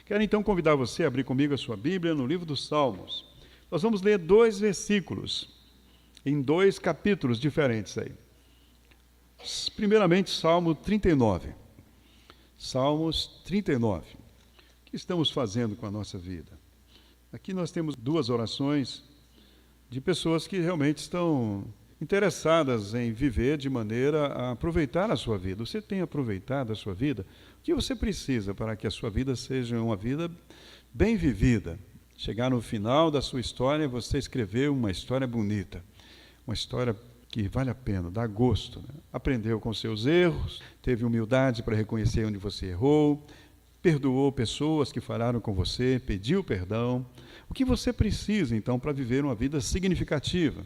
Quero então convidar você a abrir comigo a sua Bíblia no livro dos Salmos. Nós vamos ler 2 versículos, em 2 capítulos diferentes aí. Primeiramente, Salmo 39. Salmos 39. O que estamos fazendo com a nossa vida? Aqui nós temos 2 orações de pessoas que realmente estão interessadas em viver de maneira a aproveitar a sua vida. Você tem aproveitado a sua vida? O que você precisa para que a sua vida seja uma vida bem vivida? Chegar no final da sua história, você escrever uma história bonita, uma história que vale a pena, dá gosto, né? Aprendeu com seus erros, teve humildade para reconhecer onde você errou, perdoou pessoas que falaram com você, pediu perdão. O que você precisa, então, para viver uma vida significativa?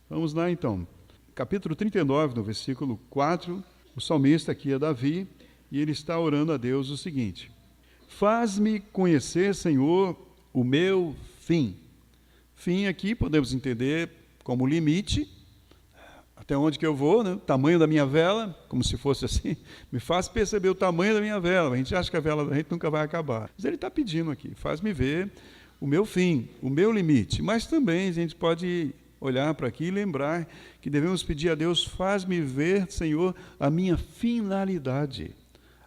Vamos lá, então. Capítulo 39, no versículo 4, o salmista aqui é Davi, e ele está orando a Deus o seguinte: faz-me conhecer, Senhor, o meu fim. Fim aqui podemos entender como limite, até onde que eu vou, né? O tamanho da minha vela, como se fosse assim, me faz perceber o tamanho da minha vela. A gente acha que a vela da gente nunca vai acabar. Mas ele está pedindo aqui, faz-me ver o meu fim, o meu limite. Mas também a gente pode olhar para aqui e lembrar que devemos pedir a Deus: faz-me ver, Senhor, a minha finalidade,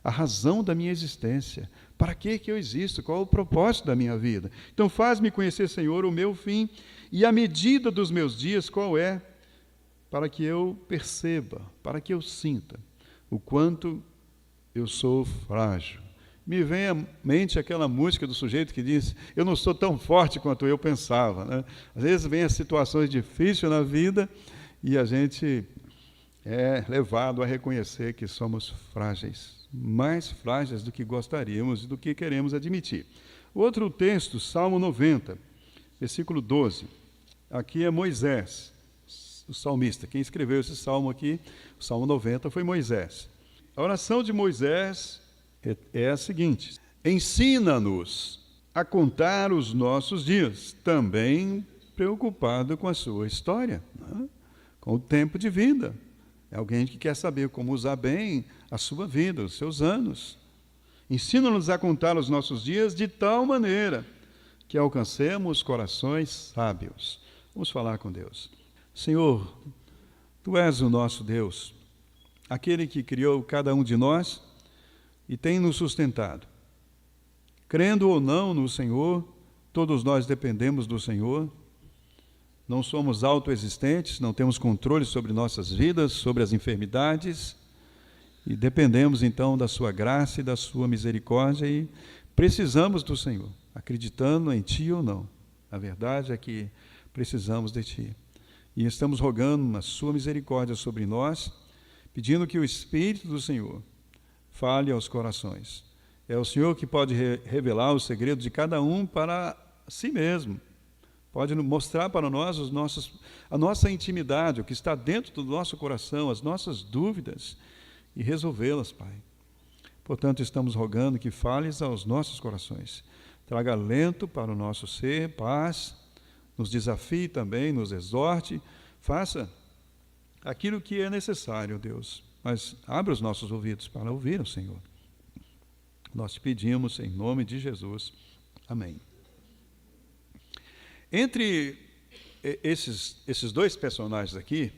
a razão da minha existência. Para que eu existo? Qual é o propósito da minha vida? Então faz-me conhecer, Senhor, o meu fim e a medida dos meus dias qual é, para que eu perceba, para que eu sinta o quanto eu sou frágil. Me vem à mente aquela música do sujeito que diz: eu não sou tão forte quanto eu pensava, né? Às vezes vem as situações difíceis na vida e a gente é levado a reconhecer que somos frágeis, mais frágeis do que gostaríamos e do que queremos admitir. Outro texto, Salmo 90, versículo 12. Aqui é Moisés, o salmista. Quem escreveu esse salmo aqui, o Salmo 90, foi Moisés. A oração de Moisés é a seguinte: ensina-nos a contar os nossos dias, também preocupado com a sua história, né? Com o tempo de vida. É alguém que quer saber como usar bem a sua vida, os seus anos. Ensina-nos a contar os nossos dias de tal maneira que alcancemos corações sábios. Vamos falar com Deus. Senhor, Tu és o nosso Deus, aquele que criou cada um de nós e tem nos sustentado. Crendo ou não no Senhor, todos nós dependemos do Senhor. Não somos autoexistentes, não temos controle sobre nossas vidas, sobre as enfermidades, e dependemos então da Sua graça e da Sua misericórdia e precisamos do Senhor, acreditando em Ti ou não. A verdade é que precisamos de Ti. E estamos rogando a Sua misericórdia sobre nós, pedindo que o Espírito do Senhor fale aos corações. É o Senhor que pode revelar os segredos de cada um para si mesmo. Pode mostrar para nós a nossa intimidade, o que está dentro do nosso coração, as nossas dúvidas, e resolvê-las, Pai. Portanto, estamos rogando que fales aos nossos corações. Traga alento para o nosso ser, paz, nos desafie também, nos exorte, faça aquilo que é necessário, Deus. Mas abra os nossos ouvidos para ouvir o Senhor. Nós te pedimos em nome de Jesus. Amém. Entre esses 2 personagens aqui,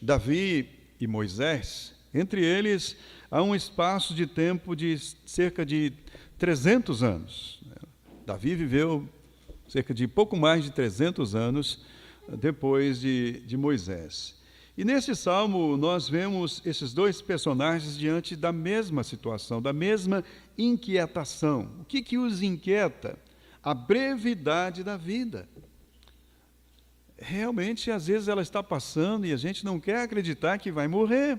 Davi e Moisés, entre eles há um espaço de tempo de cerca de 300 anos. Davi viveu cerca de pouco mais de 300 anos depois de Moisés. E nesse salmo nós vemos esses 2 personagens diante da mesma situação, da mesma inquietação. O que os inquieta? A brevidade da vida. Realmente, às vezes ela está passando e a gente não quer acreditar que vai morrer,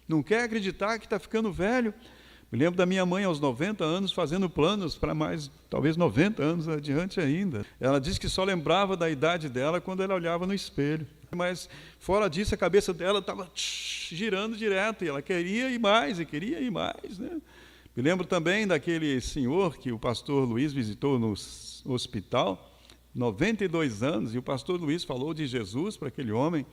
não quer acreditar que está ficando velho. Me lembro da minha mãe aos 90 anos fazendo planos para mais, talvez 90 anos adiante ainda. Ela disse que só lembrava da idade dela quando ela olhava no espelho. Mas, fora disso, a cabeça dela estava girando direto e ela queria ir mais, né? Me lembro também daquele senhor que o pastor Luiz visitou no hospital, 92 anos, e o pastor Luiz falou de Jesus para aquele homem.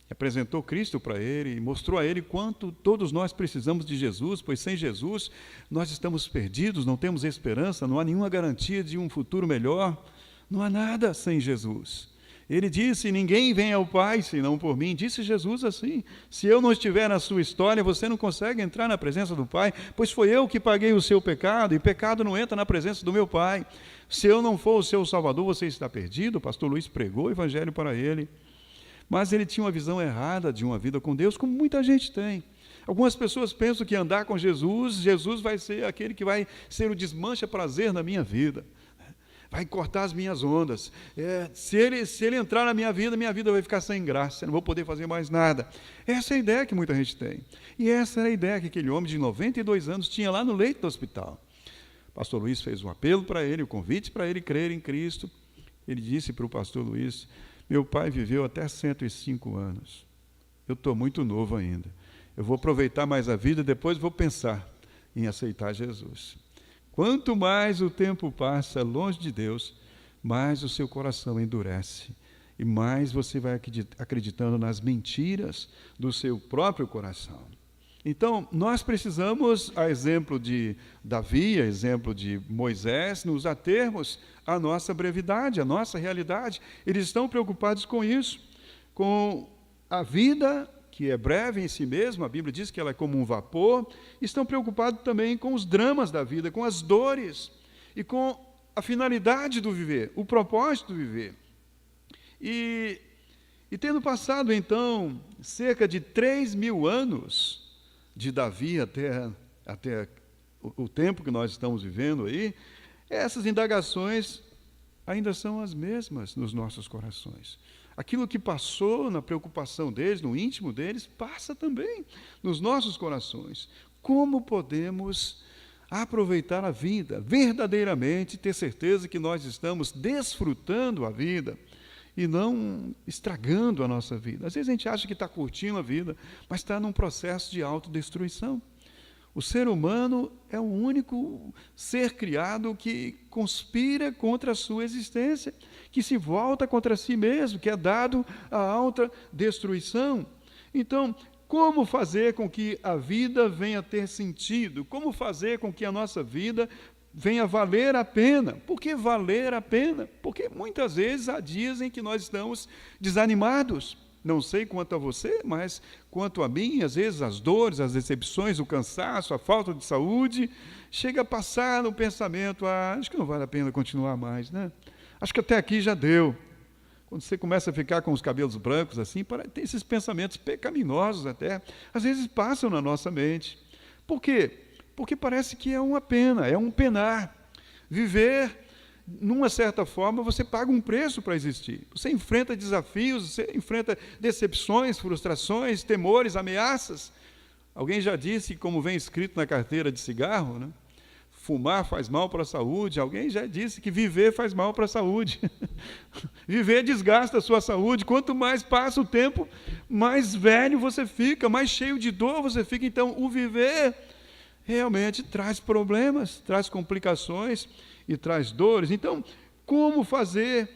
apresentou Cristo para ele e mostrou a ele quanto todos nós precisamos de Jesus, pois sem Jesus nós estamos perdidos, não temos esperança, não há nenhuma garantia de um futuro melhor, não há nada sem Jesus. Ele disse: ninguém vem ao Pai senão por mim. Disse Jesus assim: se eu não estiver na sua história, você não consegue entrar na presença do Pai, pois foi eu que paguei o seu pecado, e pecado não entra na presença do meu Pai. Se eu não for o seu Salvador, você está perdido. O pastor Luiz pregou o Evangelho para ele. Mas ele tinha uma visão errada de uma vida com Deus, como muita gente tem. Algumas pessoas pensam que andar com Jesus, Jesus vai ser aquele que vai ser o desmancha-prazer na minha vida, vai cortar as minhas ondas. Se ele entrar na minha vida vai ficar sem graça, eu não vou poder fazer mais nada. Essa é a ideia que muita gente tem. E essa era a ideia que aquele homem de 92 anos tinha lá no leito do hospital. O pastor Luiz fez um apelo para ele, um convite para ele crer em Cristo. Ele disse para o pastor Luiz: meu pai viveu até 105 anos. Eu estou muito novo ainda. Eu vou aproveitar mais a vida, depois vou pensar em aceitar Jesus. Quanto mais o tempo passa longe de Deus, mais o seu coração endurece. E mais você vai acreditando nas mentiras do seu próprio coração. Então, nós precisamos, a exemplo de Davi, a exemplo de Moisés, nos atermos à nossa brevidade, à nossa realidade. Eles estão preocupados com isso, com a vida que é breve em si mesma, a Bíblia diz que ela é como um vapor. Estão preocupados também com os dramas da vida, com as dores e com a finalidade do viver, o propósito do viver. E tendo passado, então, cerca de 3.000 anos de Davi até o tempo que nós estamos vivendo aí, essas indagações ainda são as mesmas nos nossos corações. Aquilo que passou na preocupação deles, no íntimo deles, passa também nos nossos corações. Como podemos aproveitar a vida, verdadeiramente ter certeza que nós estamos desfrutando a vida e não estragando a nossa vida? Às vezes a gente acha que está curtindo a vida, mas está num processo de autodestruição. O ser humano é o único ser criado que conspira contra a sua existência, que se volta contra si mesmo, que é dado à autodestruição. Então, como fazer com que a vida venha a ter sentido? Como fazer com que a nossa vida venha a valer a pena? Por que valer a pena? Porque muitas vezes há dias em que nós estamos desanimados. Não sei quanto a você, mas quanto a mim, às vezes as dores, as decepções, o cansaço, a falta de saúde, chega a passar no pensamento: acho que não vale a pena continuar mais, né? Acho que até aqui já deu. Quando você começa a ficar com os cabelos brancos assim, tem esses pensamentos pecaminosos até, às vezes passam na nossa mente. Por quê? Porque parece que é uma pena, é um penar. Viver, numa certa forma, você paga um preço para existir. Você enfrenta desafios, você enfrenta decepções, frustrações, temores, ameaças. Alguém já disse, como vem escrito na carteira de cigarro, né? Fumar faz mal para a saúde. Alguém já disse que viver faz mal para a saúde. Viver desgasta a sua saúde. Quanto mais passa o tempo, mais velho você fica, mais cheio de dor você fica. Então, o viver realmente traz problemas, traz complicações e traz dores. Então, como fazer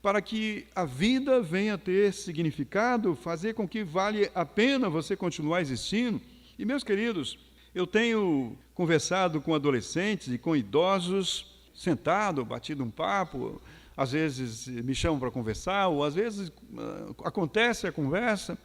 para que a vida venha a ter significado, fazer com que vale a pena você continuar existindo? E, meus queridos, eu tenho conversado com adolescentes e com idosos, sentado, batido um papo, às vezes me chamam para conversar, ou às vezes acontece a conversa,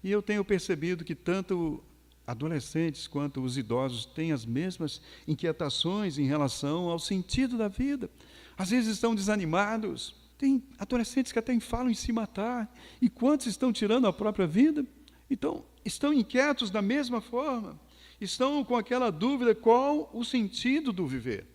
e eu tenho percebido que tanto adolescentes quanto os idosos têm as mesmas inquietações em relação ao sentido da vida. Às vezes estão desanimados, tem adolescentes que até falam em se matar, e quantos estão tirando a própria vida? Então, estão inquietos da mesma forma. Estão com aquela dúvida: qual o sentido do viver?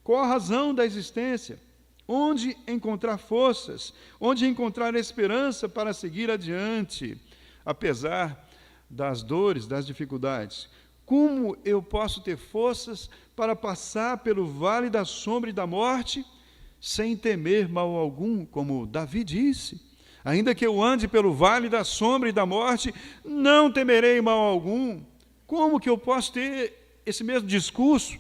Qual a razão da existência? Onde encontrar forças? Onde encontrar esperança para seguir adiante, apesar das dores, das dificuldades? Como eu posso ter forças para passar pelo vale da sombra e da morte sem temer mal algum, como Davi disse? Ainda que eu ande pelo vale da sombra e da morte, não temerei mal algum. Como que eu posso ter esse mesmo discurso,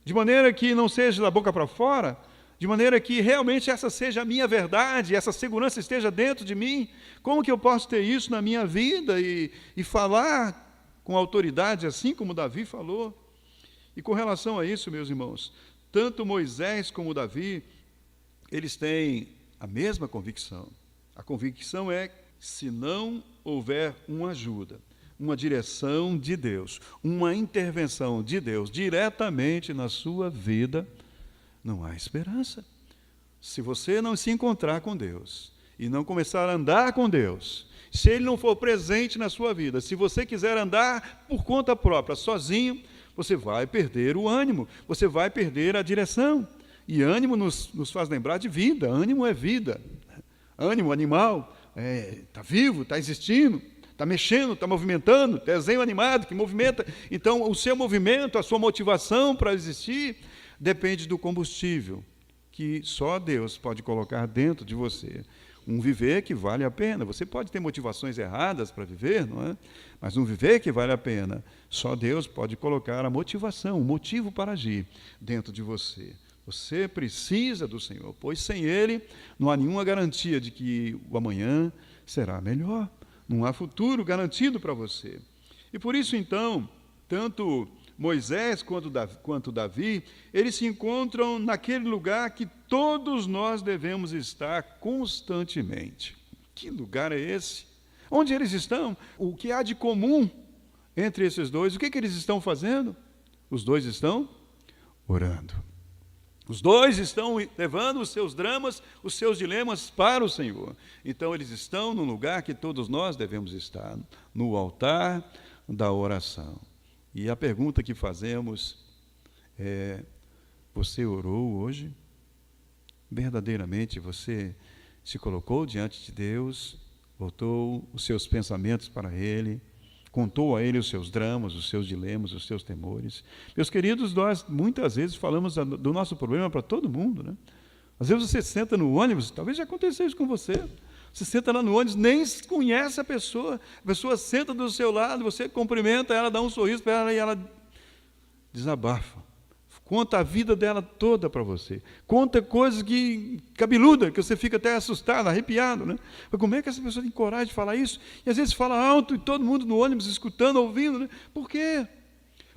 de maneira que não seja da boca para fora, de maneira que realmente essa seja a minha verdade, essa segurança esteja dentro de mim. Como que eu posso ter isso na minha vida e falar com autoridade, assim como Davi falou? E com relação a isso, meus irmãos, tanto Moisés como Davi, eles têm a mesma convicção. A convicção é: se não houver uma ajuda, uma direção de Deus, uma intervenção de Deus diretamente na sua vida, não há esperança. Se você não se encontrar com Deus e não começar a andar com Deus, se Ele não for presente na sua vida, se você quiser andar por conta própria, sozinho, você vai perder o ânimo, você vai perder a direção. E ânimo nos faz lembrar de vida. Ânimo é vida. Ânimo, animal, está vivo, está existindo, está mexendo, está movimentando, desenho animado que movimenta. Então, o seu movimento, a sua motivação para existir, depende do combustível que só Deus pode colocar dentro de você. Um viver que vale a pena. Você pode ter motivações erradas para viver, não é? Mas um viver que vale a pena, só Deus pode colocar a motivação, o motivo para agir dentro de você. Você precisa do Senhor, pois sem Ele não há nenhuma garantia de que o amanhã será melhor. Não há futuro garantido para você. E por isso, então, tanto Moisés quanto Davi, eles se encontram naquele lugar que todos nós devemos estar constantemente. Que lugar é esse? Onde eles estão? O que há de comum entre esses dois? O que eles estão fazendo? Os dois estão orando. Os dois estão levando os seus dramas, os seus dilemas para o Senhor. Então, eles estão no lugar que todos nós devemos estar, no altar da oração. E a pergunta que fazemos é: você orou hoje? Verdadeiramente você se colocou diante de Deus, voltou os seus pensamentos para Ele, contou a Ele os seus dramas, os seus dilemas, os seus temores? Meus queridos, nós muitas vezes falamos do nosso problema para todo mundo, né? Às vezes você senta no ônibus, talvez já aconteceu isso com você. Você senta lá no ônibus, nem conhece a pessoa senta do seu lado, você cumprimenta ela, dá um sorriso para ela e ela desabafa. Conta a vida dela toda para você. Conta coisas cabeluda, que você fica até assustado, arrepiado, né? Mas como é que essa pessoa tem coragem de falar isso? E às vezes fala alto e todo mundo no ônibus escutando, ouvindo, né? Por quê?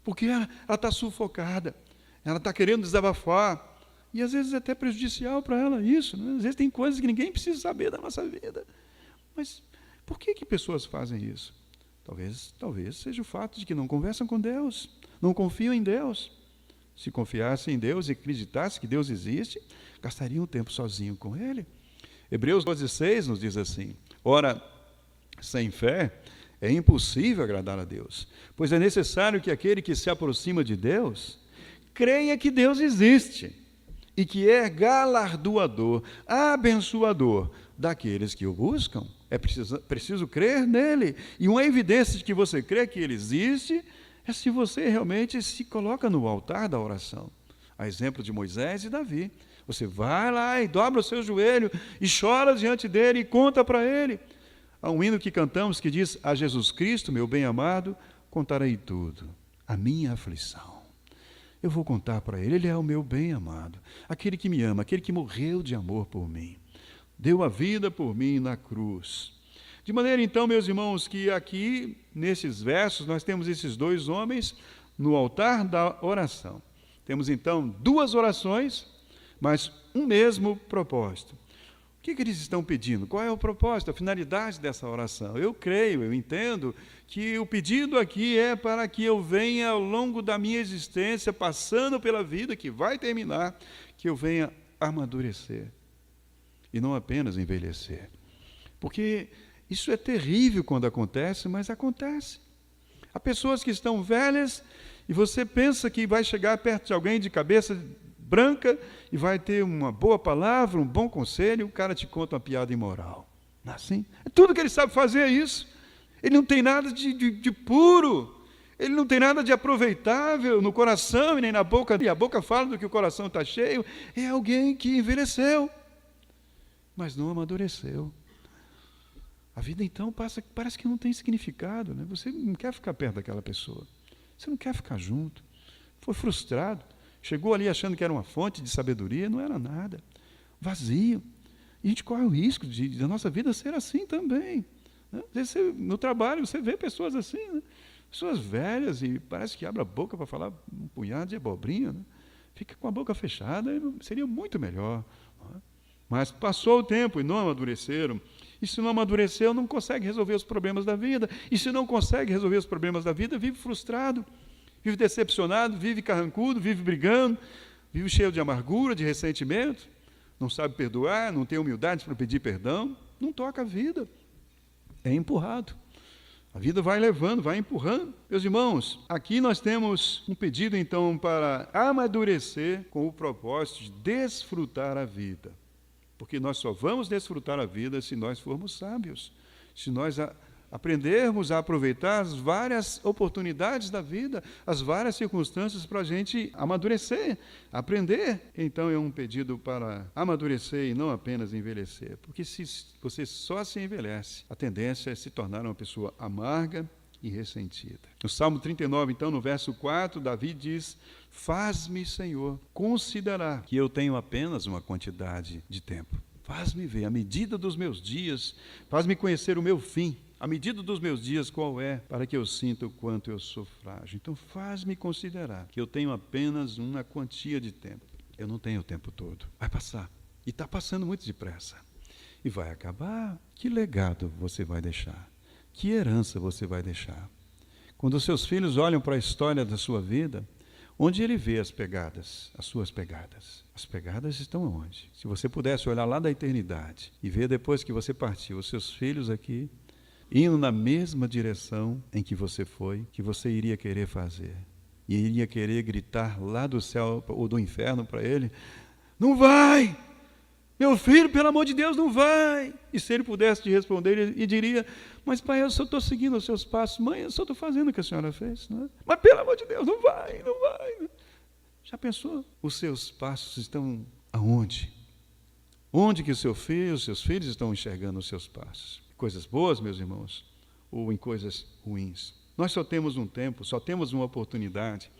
Porque ela está sufocada, ela está querendo desabafar. E às vezes é até prejudicial para ela isso, né? Às vezes tem coisas que ninguém precisa saber da nossa vida. Mas por que pessoas fazem isso? Talvez seja o fato de que não conversam com Deus, não confiam em Deus. Se confiassem em Deus e acreditassem que Deus existe, gastariam tempo sozinho com Ele. Hebreus 12:6 nos diz assim: ora, sem fé é impossível agradar a Deus, pois é necessário que aquele que se aproxima de Deus creia que Deus existe e que é galardoador, abençoador daqueles que o buscam. É preciso crer nele. E uma evidência de que você crê que ele existe é se você realmente se coloca no altar da oração. A exemplo de Moisés e Davi. Você vai lá e dobra o seu joelho e chora diante dele e conta para ele. Há um hino que cantamos que diz: a Jesus Cristo, meu bem-amado, contarei tudo, a minha aflição. Eu vou contar para ele, ele é o meu bem-amado, aquele que me ama, aquele que morreu de amor por mim, deu a vida por mim na cruz. De maneira, então, meus irmãos, que aqui, nesses versos, nós temos esses dois homens no altar da oração. Temos, então, duas orações, mas um mesmo propósito. O que eles estão pedindo? Qual é o propósito, a finalidade dessa oração? Eu creio, eu entendo que o pedido aqui é para que eu venha ao longo da minha existência, passando pela vida que vai terminar, que eu venha amadurecer e não apenas envelhecer. Porque isso é terrível quando acontece, mas acontece. Há pessoas que estão velhas e você pensa que vai chegar perto de alguém de cabeça branca e vai ter uma boa palavra, um bom conselho, e o cara te conta uma piada imoral. Não é assim? Tudo que ele sabe fazer é isso. Ele não tem nada de puro, ele não tem nada de aproveitável no coração e nem na boca. E a boca fala do que o coração está cheio. É alguém que envelheceu, mas não amadureceu. A vida, então, parece que não tem significado, né? Você não quer ficar perto daquela pessoa. Você não quer ficar junto. Foi frustrado. Chegou ali achando que era uma fonte de sabedoria, não era nada. Vazio. E a gente corre o risco da nossa vida ser assim também. Né? Às vezes no trabalho você vê pessoas assim, né? Pessoas velhas e parece que abre a boca para falar um punhado de abobrinha. Né? Fica com a boca fechada, seria muito melhor. Né? Mas passou o tempo e não amadureceram. E se não amadureceu, não consegue resolver os problemas da vida. E se não consegue resolver os problemas da vida, vive frustrado, vive decepcionado, vive carrancudo, vive brigando, vive cheio de amargura, de ressentimento, não sabe perdoar, não tem humildade para pedir perdão, não toca a vida. É empurrado. A vida vai levando, vai empurrando. Meus irmãos, aqui nós temos um pedido, então, para amadurecer com o propósito de desfrutar a vida. Porque nós só vamos desfrutar a vida se nós formos sábios, se nós aprendermos a aproveitar as várias oportunidades da vida, as várias circunstâncias para a gente amadurecer, aprender. Então é um pedido para amadurecer e não apenas envelhecer. Porque se você só se envelhece, a tendência é se tornar uma pessoa amarga e ressentida. No Salmo 39, então, no verso 4, Davi diz: faz-me, Senhor, considerar que eu tenho apenas uma quantidade de tempo. Faz-me ver a medida dos meus dias, faz-me conhecer o meu fim. A medida dos meus dias qual é, para que eu sinta o quanto eu sou frágil. Então faz-me considerar que eu tenho apenas uma quantia de tempo. Eu não tenho o tempo todo. Vai passar. E está passando muito depressa. E vai acabar. Que legado você vai deixar? Que herança você vai deixar? Quando os seus filhos olham para a história da sua vida, onde ele vê as pegadas, as suas pegadas? As pegadas estão onde? Se você pudesse olhar lá da eternidade e ver depois que você partiu, os seus filhos aqui, indo na mesma direção em que você foi, que você iria querer fazer. E iria querer gritar lá do céu ou do inferno para ele: não vai! Meu filho, pelo amor de Deus, não vai! E se ele pudesse te responder, ele diria: mas pai, eu só estou seguindo os seus passos. Mãe, eu só estou fazendo o que a senhora fez. Não é? Mas pelo amor de Deus, não vai, não vai. Já pensou? Os seus passos estão aonde? Onde que os seus filhos estão enxergando os seus passos? Coisas boas, meus irmãos, ou em coisas ruins. Nós só temos um tempo, só temos uma oportunidade.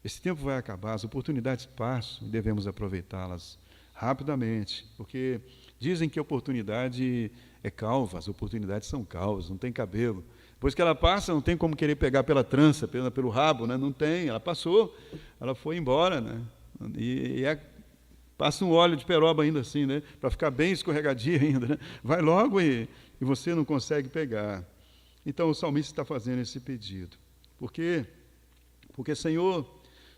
Esse tempo vai acabar, as oportunidades passam e devemos aproveitá-las rapidamente, porque dizem que a oportunidade é calva, as oportunidades são calvas, não tem cabelo. Depois que ela passa, não tem como querer pegar pela trança, pelo rabo, né? Não tem, ela passou, ela foi embora, né? Passa um óleo de peroba ainda assim, né? Para ficar bem escorregadia ainda, né? Vai logo e você não consegue pegar. Então o salmista está fazendo esse pedido. Por quê? Porque, Senhor,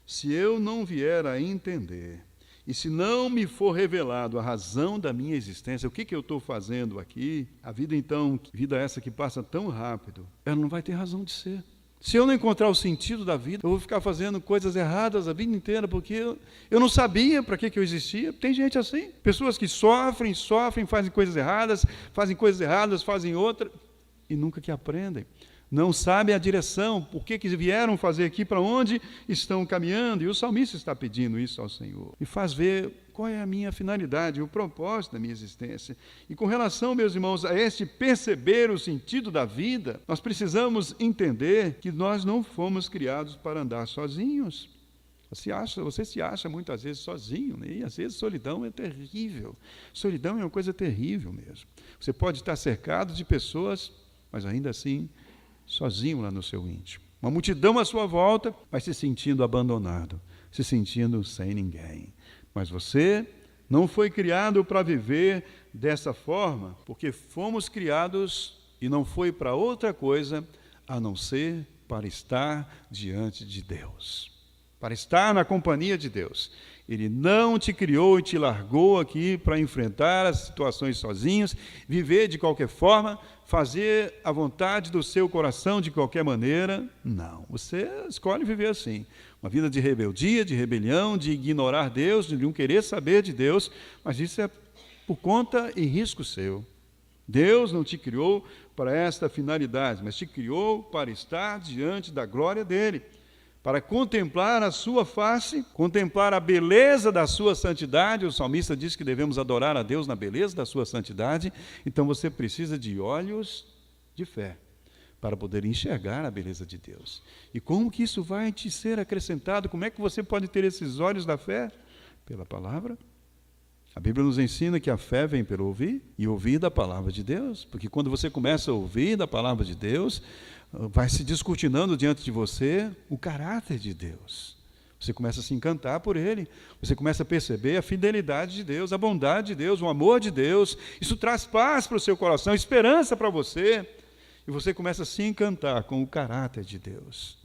se eu não vier a entender, e se não me for revelado a razão da minha existência, o que eu estou fazendo aqui, a vida então, vida essa que passa tão rápido, ela não vai ter razão de ser. Se eu não encontrar o sentido da vida, eu vou ficar fazendo coisas erradas a vida inteira, porque eu não sabia para que eu existia. Tem gente assim, pessoas que sofrem, fazem coisas erradas, fazem outra, e nunca que aprendem. Não sabem a direção, por que vieram fazer aqui, para onde estão caminhando. E o salmista está pedindo isso ao Senhor. E faz ver qual é a minha finalidade, o propósito da minha existência. E com relação, meus irmãos, a este perceber o sentido da vida, nós precisamos entender que nós não fomos criados para andar sozinhos. Você se acha muitas vezes sozinho, né? E às vezes solidão é terrível. Solidão é uma coisa terrível mesmo. Você pode estar cercado de pessoas, mas ainda assim sozinho lá no seu íntimo. Uma multidão à sua volta, vai se sentindo abandonado, se sentindo sem ninguém. Mas você não foi criado para viver dessa forma, porque fomos criados e não foi para outra coisa a não ser para estar diante de Deus, para estar na companhia de Deus. Ele não te criou e te largou aqui para enfrentar as situações sozinhos, viver de qualquer forma, fazer a vontade do seu coração de qualquer maneira. Não, você escolhe viver assim. Uma vida de rebeldia, de rebelião, de ignorar Deus, de não querer saber de Deus, mas isso é por conta e risco seu. Deus não te criou para esta finalidade, mas te criou para estar diante da glória dele, para contemplar a sua face, contemplar a beleza da sua santidade. O salmista diz que devemos adorar a Deus na beleza da sua santidade. Então você precisa de olhos de fé, para poder enxergar a beleza de Deus. E como que isso vai te ser acrescentado? Como é que você pode ter esses olhos da fé? Pela palavra. A Bíblia nos ensina que a fé vem pelo ouvir, e ouvir da palavra de Deus, porque quando você começa a ouvir da palavra de Deus, vai se descortinando diante de você o caráter de Deus. Você começa a se encantar por Ele, você começa a perceber a fidelidade de Deus, a bondade de Deus, o amor de Deus. Isso traz paz para o seu coração, esperança para você, e você começa a se encantar com o caráter de Deus.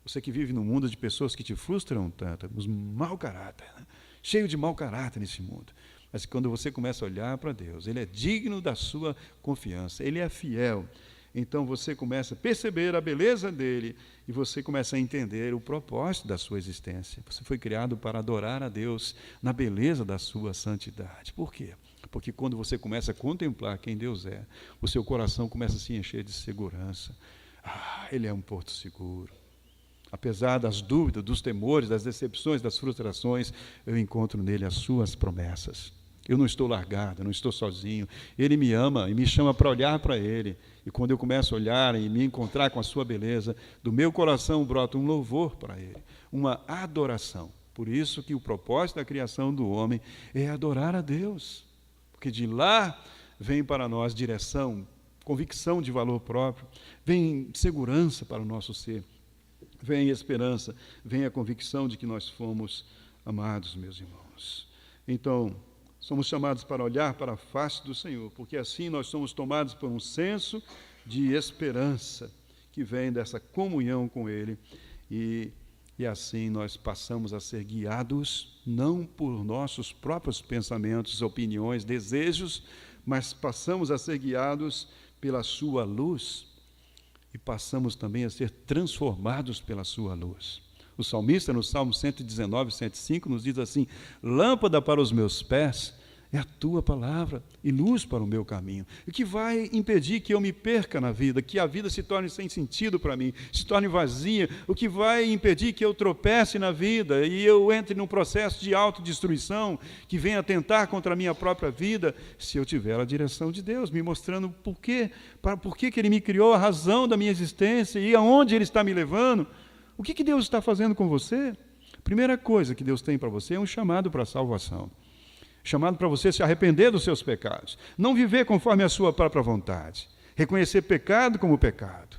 Você que vive num mundo de pessoas que te frustram tanto, os mau caráter, né? Cheio de mau caráter nesse mundo. Mas quando você começa a olhar para Deus, Ele é digno da sua confiança, Ele é fiel. Então você começa a perceber a beleza dEle e você começa a entender o propósito da sua existência. Você foi criado para adorar a Deus na beleza da sua santidade. Por quê? Porque quando você começa a contemplar quem Deus é, o seu coração começa a se encher de segurança. Ele é um porto seguro. Apesar das dúvidas, dos temores, das decepções, das frustrações, eu encontro nele as suas promessas. Eu não estou largado, eu não estou sozinho. Ele me ama e me chama para olhar para Ele. E quando eu começo a olhar e me encontrar com a sua beleza, do meu coração brota um louvor para Ele, uma adoração. Por isso que o propósito da criação do homem é adorar a Deus. Porque de lá vem para nós direção, convicção de valor próprio, vem segurança para o nosso ser, vem esperança, vem a convicção de que nós fomos amados, meus irmãos. Então, somos chamados para olhar para a face do Senhor, porque assim nós somos tomados por um senso de esperança que vem dessa comunhão com Ele, e assim nós passamos a ser guiados não por nossos próprios pensamentos, opiniões, desejos, mas passamos a ser guiados pela sua luz e passamos também a ser transformados pela sua luz. O salmista, no Salmo 119, 105, nos diz assim: lâmpada para os meus pés é a tua palavra e luz para o meu caminho. O que vai impedir que eu me perca na vida, que a vida se torne sem sentido para mim, se torne vazia, o que vai impedir que eu tropece na vida e eu entre num processo de autodestruição que venha atentar contra a minha própria vida, se eu tiver a direção de Deus, me mostrando por que Ele me criou, a razão da minha existência e aonde Ele está me levando. O que Deus está fazendo com você? A primeira coisa que Deus tem para você é um chamado para a salvação. Chamado para você se arrepender dos seus pecados, não viver conforme a sua própria vontade, reconhecer pecado como pecado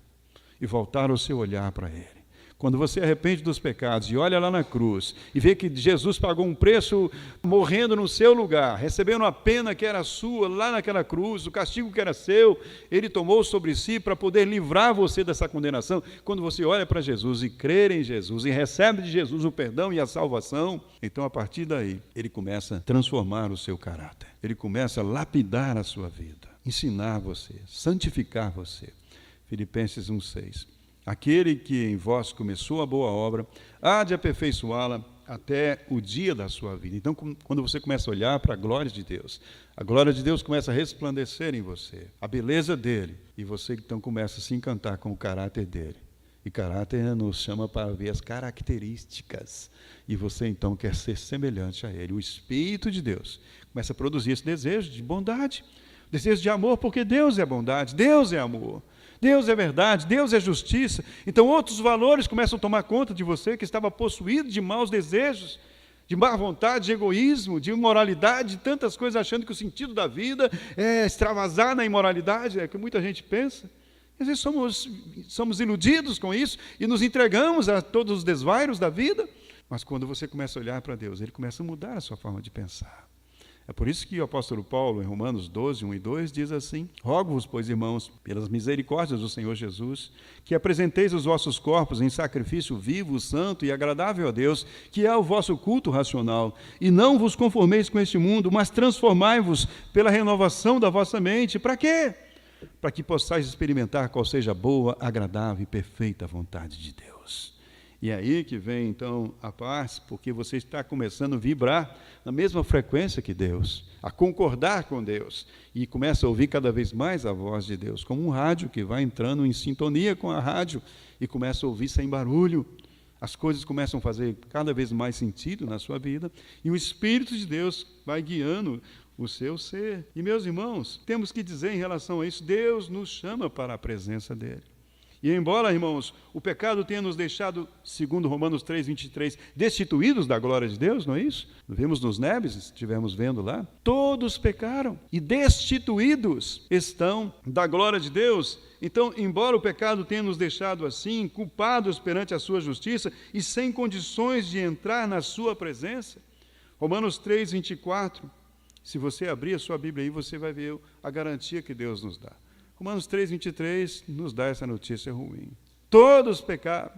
e voltar o seu olhar para Ele. Quando você arrepende dos pecados e olha lá na cruz e vê que Jesus pagou um preço morrendo no seu lugar, recebendo a pena que era sua lá naquela cruz, o castigo que era seu, Ele tomou sobre si para poder livrar você dessa condenação. Quando você olha para Jesus e crê em Jesus e recebe de Jesus o perdão e a salvação, então a partir daí Ele começa a transformar o seu caráter. Ele começa a lapidar a sua vida, ensinar você, santificar você. Filipenses 1:6. Aquele que em vós começou a boa obra, há de aperfeiçoá-la até o dia da sua vida. Então, quando você começa a olhar para a glória de Deus, a glória de Deus começa a resplandecer em você, a beleza dEle, e você então começa a se encantar com o caráter dEle. E caráter nos chama para ver as características, e você então quer ser semelhante a Ele. O Espírito de Deus começa a produzir esse desejo de bondade, desejo de amor, porque Deus é bondade, Deus é amor. Deus é verdade, Deus é justiça. Então outros valores começam a tomar conta de você, que estava possuído de maus desejos, de má vontade, de egoísmo, de imoralidade, de tantas coisas, achando que o sentido da vida é extravasar na imoralidade, é o que muita gente pensa. Às vezes somos iludidos com isso e nos entregamos a todos os desvairos da vida. Mas quando você começa a olhar para Deus, Ele começa a mudar a sua forma de pensar. É por isso que o apóstolo Paulo, em Romanos 12, 1 e 2, diz assim: rogo-vos, pois, irmãos, pelas misericórdias do Senhor Jesus, que apresenteis os vossos corpos em sacrifício vivo, santo e agradável a Deus, que é o vosso culto racional, e não vos conformeis com este mundo, mas transformai-vos pela renovação da vossa mente. Para quê? Para que possais experimentar qual seja a boa, agradável e perfeita vontade de Deus. E é aí que vem, então, a paz, porque você está começando a vibrar na mesma frequência que Deus, a concordar com Deus, e começa a ouvir cada vez mais a voz de Deus, como um rádio que vai entrando em sintonia com a rádio, e começa a ouvir sem barulho as coisas começam a fazer cada vez mais sentido na sua vida, e o Espírito de Deus vai guiando o seu ser. E, meus irmãos, temos que dizer em relação a isso, Deus nos chama para a presença dele. E embora, irmãos, o pecado tenha nos deixado, segundo Romanos 3:23, destituídos da glória de Deus, não é isso? Vimos nos Nebes, estivemos vendo lá. Todos pecaram e destituídos estão da glória de Deus. Então, embora o pecado tenha nos deixado assim, culpados perante a sua justiça e sem condições de entrar na sua presença, Romanos 3:24, se você abrir a sua Bíblia aí, você vai ver a garantia que Deus nos dá. Romanos 3:23 nos dá essa notícia ruim. Todos pecaram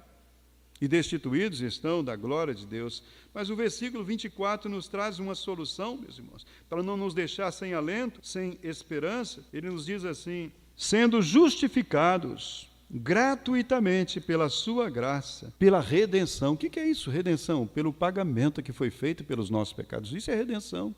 e destituídos estão da glória de Deus. Mas o versículo 24 nos traz uma solução, meus irmãos, para não nos deixar sem alento, sem esperança. Ele nos diz assim: sendo justificados gratuitamente pela sua graça, pela redenção. O que é isso, redenção? Pelo pagamento que foi feito pelos nossos pecados. Isso é redenção.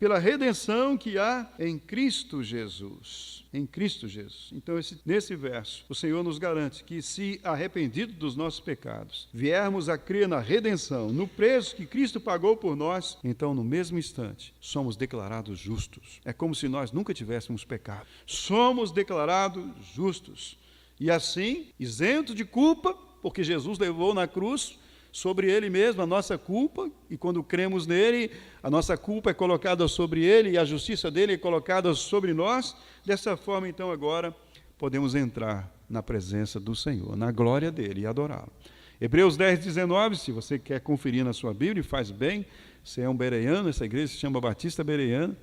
Pela redenção que há em Cristo Jesus. Em Cristo Jesus. Então, nesse verso, o Senhor nos garante que, se arrependido dos nossos pecados, viermos a crer na redenção, no preço que Cristo pagou por nós, então, no mesmo instante, somos declarados justos. É como se nós nunca tivéssemos pecado. Somos declarados justos. E assim, isento de culpa, porque Jesus levou na cruz sobre ele mesmo a nossa culpa, e quando cremos nele, a nossa culpa é colocada sobre ele e a justiça dele é colocada sobre nós. Dessa forma, então, agora podemos entrar na presença do Senhor, na glória dele e adorá-lo. Hebreus 10:19, se você quer conferir na sua Bíblia, faz bem, você é um bereano, essa igreja se chama Batista Bereana.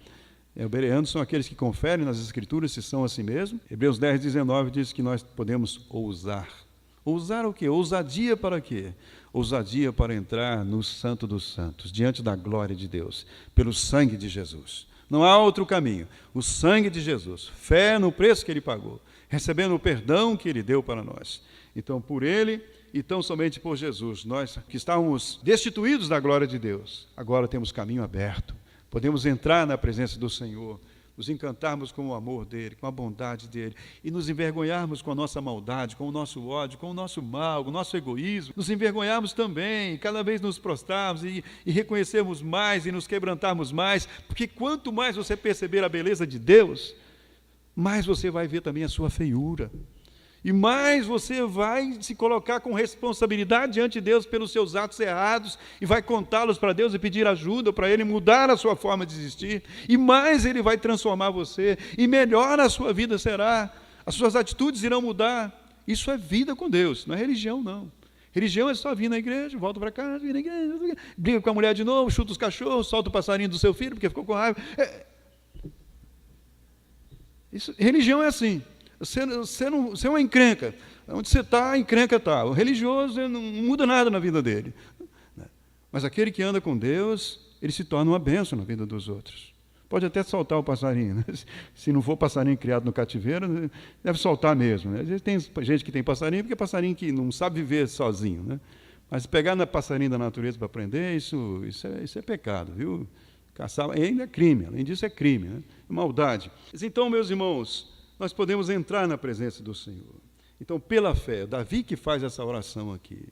Os bereanos são aqueles que conferem nas Escrituras se são assim mesmo. Hebreus 10:19 diz que nós podemos ousar. Ousar o quê? Ousadia para quê? Ousadia para entrar no Santo dos Santos, diante da glória de Deus, pelo sangue de Jesus. Não há outro caminho. O sangue de Jesus, fé no preço que ele pagou, recebendo o perdão que ele deu para nós. Então, por ele e tão somente por Jesus, nós que estávamos destituídos da glória de Deus, agora temos caminho aberto. Podemos entrar na presença do Senhor, nos encantarmos com o amor dele, com a bondade dele, e nos envergonharmos com a nossa maldade, com o nosso ódio, com o nosso mal, com o nosso egoísmo, nos envergonharmos também, cada vez nos prostrarmos e reconhecermos mais e nos quebrantarmos mais, porque quanto mais você perceber a beleza de Deus, mais você vai ver também a sua feiura. E mais você vai se colocar com responsabilidade diante de Deus pelos seus atos errados e vai contá-los para Deus e pedir ajuda para Ele mudar a sua forma de existir. E mais Ele vai transformar você e melhor a sua vida será. As suas atitudes irão mudar. Isso é vida com Deus, não é religião, não. Religião é só vir na igreja, volta para casa, vir na igreja, briga com a mulher de novo, chuta os cachorros, solta o passarinho do seu filho porque ficou com raiva. Religião é assim. Você é uma encrenca. Onde você está, a encrenca está. O religioso não muda nada na vida dele. Mas aquele que anda com Deus, ele se torna uma bênção na vida dos outros. Pode até soltar o passarinho. Né? Se não for passarinho criado no cativeiro, deve soltar mesmo. Né? Às vezes tem gente que tem passarinho, porque é passarinho que não sabe viver sozinho. Né? Mas pegar na passarinho da natureza para aprender, isso é pecado, viu? Caçar ainda é crime. Além disso, é crime. Né? É maldade. Então, meus irmãos, nós podemos entrar na presença do Senhor. Então, pela fé, Davi que faz essa oração aqui.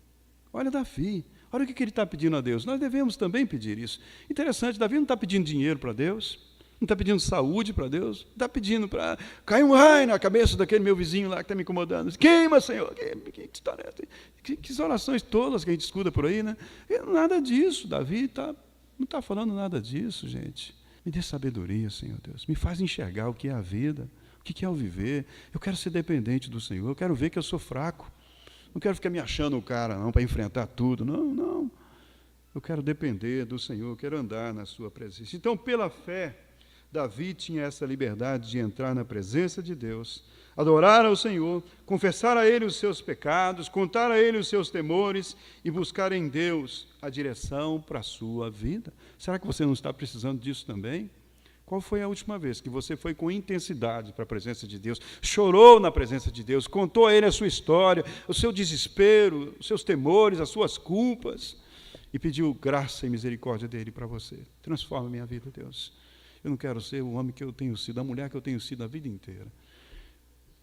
Olha Davi, olha o que ele está pedindo a Deus. Nós devemos também pedir isso. Interessante, Davi não está pedindo dinheiro para Deus, não está pedindo saúde para Deus, não está pedindo para cair um raio na cabeça daquele meu vizinho lá que está me incomodando. Queima, Senhor. Que história é essa? Que orações todas que a gente escuta por aí, né? Nada disso, Davi não está falando nada disso, gente. Me dê sabedoria, Senhor Deus. Me faz enxergar o que é a vida. O que é o viver? Eu quero ser dependente do Senhor, eu quero ver que eu sou fraco. Não quero ficar me achando o cara, não, para enfrentar tudo. Não. Eu quero depender do Senhor, eu quero andar na sua presença. Então, pela fé, Davi tinha essa liberdade de entrar na presença de Deus, adorar ao Senhor, confessar a Ele os seus pecados, contar a Ele os seus temores e buscar em Deus a direção para a sua vida. Será que você não está precisando disso também? Qual foi a última vez que você foi com intensidade para a presença de Deus, chorou na presença de Deus, contou a Ele a sua história, o seu desespero, os seus temores, as suas culpas, e pediu graça e misericórdia dEle para você? Transforma minha vida, Deus. Eu não quero ser o homem que eu tenho sido, a mulher que eu tenho sido a vida inteira.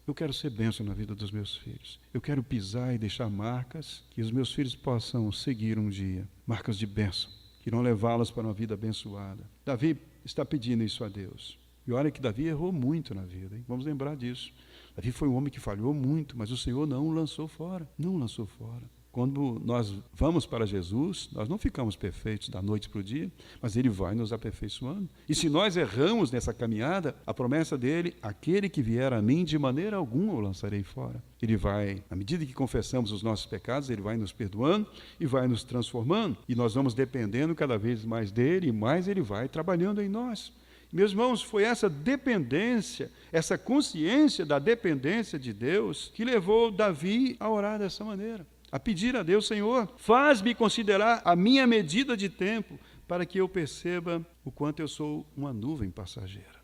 Eu quero ser bênção na vida dos meus filhos. Eu quero pisar e deixar marcas que os meus filhos possam seguir um dia. Marcas de bênção, que irão levá-los para uma vida abençoada. Davi está pedindo isso a Deus. E olha que Davi errou muito na vida, hein? Vamos lembrar disso. Davi foi um homem que falhou muito, mas o Senhor não o lançou fora. Não o lançou fora. Quando nós vamos para Jesus, nós não ficamos perfeitos da noite para o dia, mas Ele vai nos aperfeiçoando. E se nós erramos nessa caminhada, a promessa dele, aquele que vier a mim, de maneira alguma o lançarei fora. Ele vai, à medida que confessamos os nossos pecados, Ele vai nos perdoando e vai nos transformando. E nós vamos dependendo cada vez mais dele, e mais Ele vai trabalhando em nós. Meus irmãos, foi essa dependência, essa consciência da dependência de Deus que levou Davi a orar dessa maneira. A pedir a Deus, Senhor, faz-me considerar a minha medida de tempo para que eu perceba o quanto eu sou uma nuvem passageira,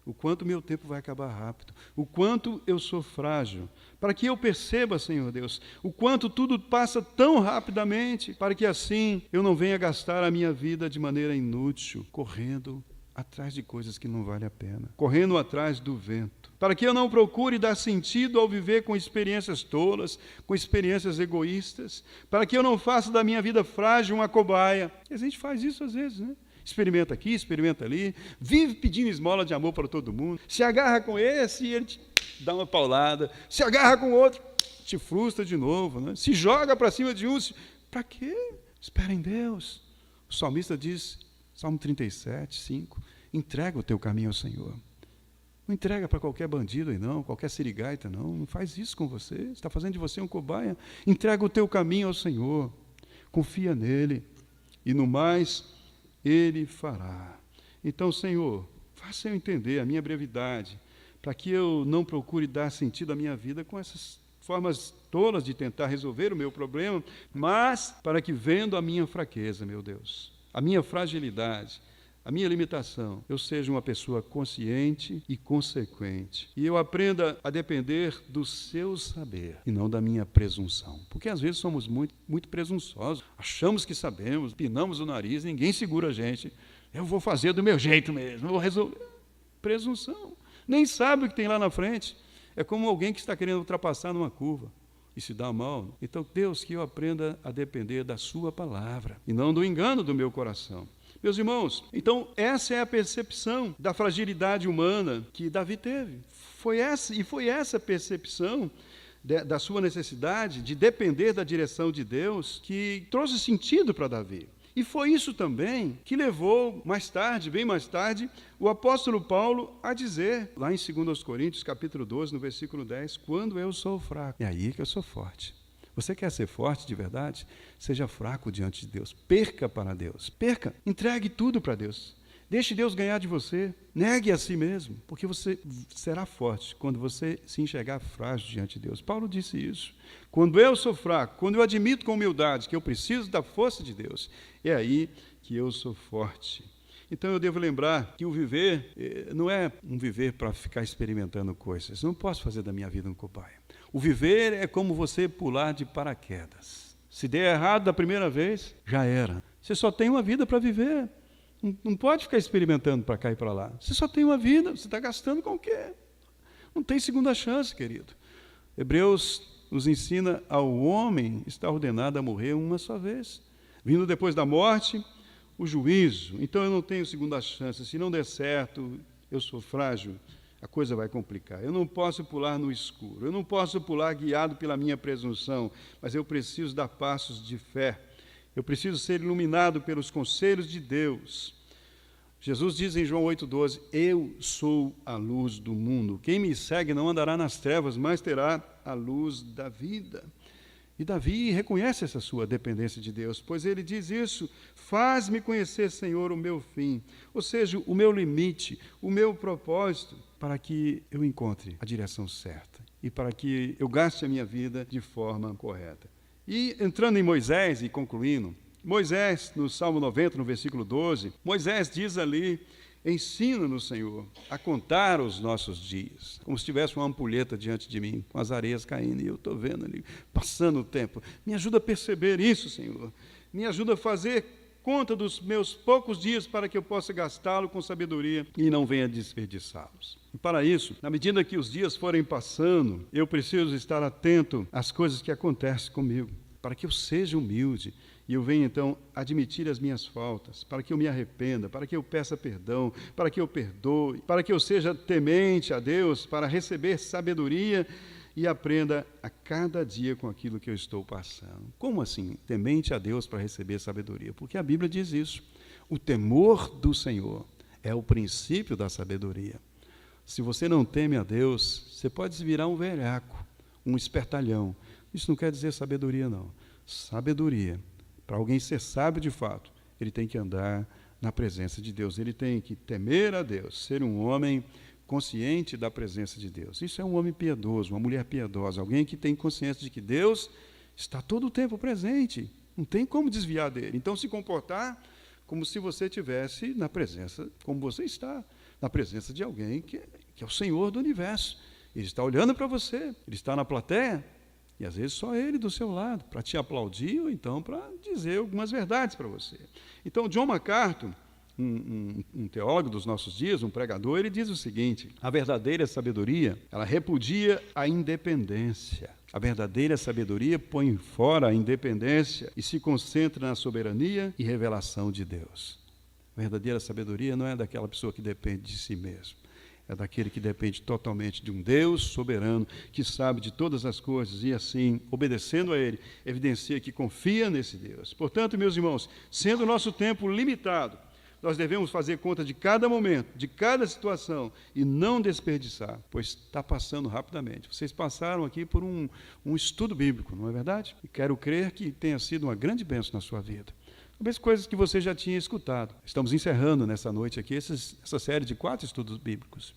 o quanto meu tempo vai acabar rápido, o quanto eu sou frágil, para que eu perceba, Senhor Deus, o quanto tudo passa tão rapidamente, para que assim eu não venha gastar a minha vida de maneira inútil, correndo atrás de coisas que não valem a pena, correndo atrás do vento, para que eu não procure dar sentido ao viver com experiências tolas, com experiências egoístas, para que eu não faça da minha vida frágil uma cobaia. E a gente faz isso às vezes, né? Experimenta aqui, experimenta ali, vive pedindo esmola de amor para todo mundo, se agarra com esse e ele te dá uma paulada, se agarra com o outro, te frustra de novo, né? Se joga para cima de um, para quê? Espera em Deus. O salmista diz, Salmo 37, 5, entrega o teu caminho ao Senhor. Não entrega para qualquer bandido aí não, qualquer sirigaita não faz isso com você, está fazendo de você um cobaia. Entrega o teu caminho ao Senhor, confia nele, e no mais, Ele fará. Então, Senhor, faça eu entender a minha brevidade, para que eu não procure dar sentido à minha vida com essas formas tolas de tentar resolver o meu problema, mas para que, vendo a minha fraqueza, meu Deus, a minha fragilidade, a minha limitação, eu seja uma pessoa consciente e consequente. E eu aprenda a depender do seu saber e não da minha presunção. Porque às vezes somos muito presunçosos, achamos que sabemos, pinamos o nariz, ninguém segura a gente. Eu vou fazer do meu jeito mesmo, eu vou resolver. Presunção. Nem sabe o que tem lá na frente. É como alguém que está querendo ultrapassar numa curva e se dá mal. Então, Deus, que eu aprenda a depender da sua palavra e não do engano do meu coração. Meus irmãos, então essa é a percepção da fragilidade humana que Davi teve. Foi essa percepção da sua necessidade de depender da direção de Deus que trouxe sentido para Davi. E foi isso também que levou mais tarde, bem mais tarde, o apóstolo Paulo a dizer, lá em 2 Coríntios, capítulo 12, no versículo 10, quando eu sou fraco, é aí que eu sou forte. Você quer ser forte de verdade? Seja fraco diante de Deus. Perca para Deus. Perca. Entregue tudo para Deus. Deixe Deus ganhar de você. Negue a si mesmo, porque você será forte quando você se enxergar frágil diante de Deus. Paulo disse isso. Quando eu sou fraco, quando eu admito com humildade que eu preciso da força de Deus, é aí que eu sou forte. Então eu devo lembrar que o viver não é um viver para ficar experimentando coisas. Eu não posso fazer da minha vida um cobaia. O viver é como você pular de paraquedas. Se der errado da primeira vez, já era. Você só tem uma vida para viver. Não pode ficar experimentando para cá e para lá. Você só tem uma vida, você está gastando com o quê? Não tem segunda chance, querido. Hebreus nos ensina ao homem está ordenado a morrer uma só vez. Vindo depois da morte, o juízo. Então eu não tenho segunda chance. Se não der certo, eu sou frágil, a coisa vai complicar. Eu não posso pular no escuro, eu não posso pular guiado pela minha presunção, mas eu preciso dar passos de fé. Eu preciso ser iluminado pelos conselhos de Deus. Jesus diz em João 8,12, eu sou a luz do mundo. Quem me segue não andará nas trevas, mas terá a luz da vida. E Davi reconhece essa sua dependência de Deus, pois ele diz isso, faz-me conhecer, Senhor, o meu fim, ou seja, o meu limite, o meu propósito, para que eu encontre a direção certa e para que eu gaste a minha vida de forma correta. E entrando em Moisés e concluindo, Moisés, no Salmo 90, no versículo 12, Moisés diz ali, ensina-nos, Senhor, a contar os nossos dias, como se tivesse uma ampulheta diante de mim, com as areias caindo, e eu estou vendo ali, passando o tempo. Me ajuda a perceber isso, Senhor. Me ajuda a fazer conta dos meus poucos dias para que eu possa gastá-lo com sabedoria e não venha desperdiçá-los. E para isso, na medida que os dias forem passando, eu preciso estar atento às coisas que acontecem comigo, para que eu seja humilde e eu venha então admitir as minhas faltas, para que eu me arrependa, para que eu peça perdão, para que eu perdoe, para que eu seja temente a Deus, para receber sabedoria e aprenda a cada dia com aquilo que eu estou passando. Como assim? Temente a Deus para receber sabedoria? Porque a Bíblia diz isso. O temor do Senhor é o princípio da sabedoria. Se você não teme a Deus, você pode se virar um velhaco, um espertalhão. Isso não quer dizer sabedoria, não. Sabedoria, para alguém ser sábio de fato, ele tem que andar na presença de Deus. Ele tem que temer a Deus, ser um homem consciente da presença de Deus. Isso é um homem piedoso, uma mulher piedosa, alguém que tem consciência de que Deus está todo o tempo presente, não tem como desviar dele. Então, se comportar como se você estivesse na presença, como você está, na presença de alguém que é o Senhor do universo. Ele está olhando para você, ele está na plateia, e às vezes só ele do seu lado, para te aplaudir ou então para dizer algumas verdades para você. Então, John MacArthur, um teólogo dos nossos dias, um pregador, ele diz o seguinte: a verdadeira sabedoria, ela repudia a independência. A verdadeira sabedoria põe fora a independência e se concentra na soberania e revelação de Deus. A verdadeira sabedoria não é daquela pessoa que depende de si mesmo. É daquele que depende totalmente de um Deus soberano, que sabe de todas as coisas e, assim, obedecendo a Ele, evidencia que confia nesse Deus. Portanto, meus irmãos, sendo o nosso tempo limitado, nós devemos fazer conta de cada momento, de cada situação, e não desperdiçar, pois está passando rapidamente. Vocês passaram aqui por um estudo bíblico, não é verdade? E quero crer que tenha sido uma grande bênção na sua vida. Talvez coisas que você já tinha escutado. Estamos encerrando nessa noite aqui essa série de 4 estudos bíblicos.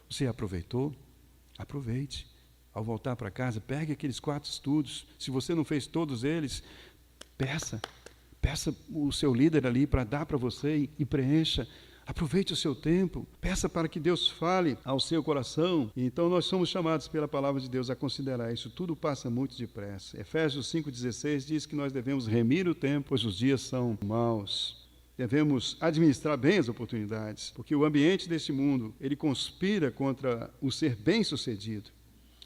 Você aproveitou? Aproveite. Ao voltar para casa, pegue aqueles 4 estudos. Se você não fez todos eles, peça o seu líder ali para dar para você e preencha. Aproveite o seu tempo, peça para que Deus fale ao seu coração. Então nós somos chamados pela palavra de Deus a considerar isso. Tudo passa muito depressa. Efésios 5,16 diz que nós devemos remir o tempo, pois os dias são maus. Devemos administrar bem as oportunidades, porque o ambiente deste mundo, ele conspira contra o ser bem-sucedido.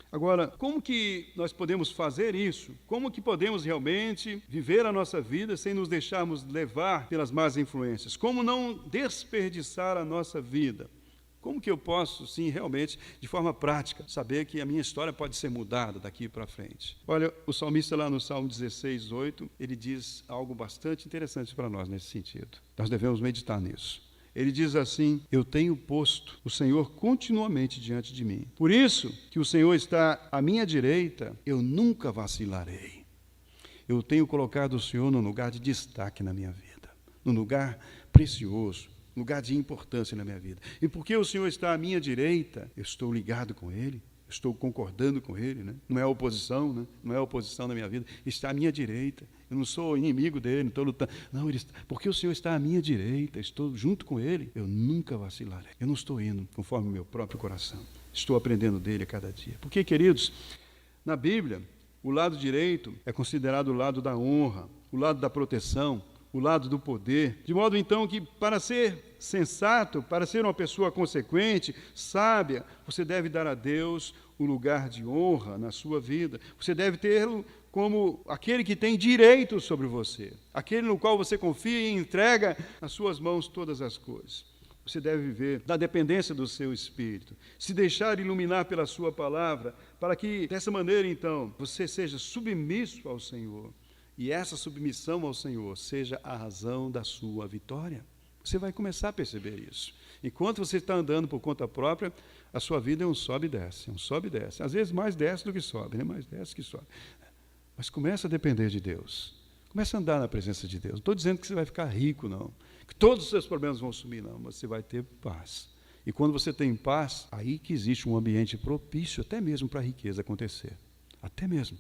Agora, como que nós podemos fazer isso? Como que podemos realmente viver a nossa vida sem nos deixarmos levar pelas más influências? Como não desperdiçar a nossa vida? Como que eu posso, sim, realmente, de forma prática, saber que a minha história pode ser mudada daqui para frente? Olha, o salmista lá no Salmo 16:8, ele diz algo bastante interessante para nós nesse sentido. Nós devemos meditar nisso. Ele diz assim: eu tenho posto o Senhor continuamente diante de mim. Por isso que o Senhor está à minha direita, eu nunca vacilarei. Eu tenho colocado o Senhor num lugar de destaque na minha vida, num lugar precioso, lugar de importância na minha vida. E porque o Senhor está à minha direita, eu estou ligado com Ele, estou concordando com Ele, né? Não é oposição, né? Não é oposição na minha vida, está à minha direita. Eu não sou inimigo dele, não estou lutando. Não, porque o Senhor está à minha direita, estou junto com Ele, eu nunca vacilarei. Eu não estou indo conforme o meu próprio coração. Estou aprendendo dele a cada dia. Porque, queridos, na Bíblia, o lado direito é considerado o lado da honra, o lado da proteção, o lado do poder. De modo, então, que para ser sensato, para ser uma pessoa consequente, sábia, você deve dar a Deus o lugar de honra na sua vida. Você deve tê-lo como aquele que tem direito sobre você, aquele no qual você confia e entrega nas suas mãos todas as coisas. Você deve viver da dependência do seu espírito, se deixar iluminar pela sua palavra, para que, dessa maneira, então, você seja submisso ao Senhor, e essa submissão ao Senhor seja a razão da sua vitória. Você vai começar a perceber isso. Enquanto você está andando por conta própria, a sua vida é um sobe e desce, um sobe e desce. Às vezes mais desce do que sobe, né? Mais desce que sobe. Mas começa a depender de Deus. Começa a andar na presença de Deus. Não estou dizendo que você vai ficar rico, não. Que todos os seus problemas vão sumir, não. Mas você vai ter paz. E quando você tem paz, aí que existe um ambiente propício até mesmo para a riqueza acontecer. Até mesmo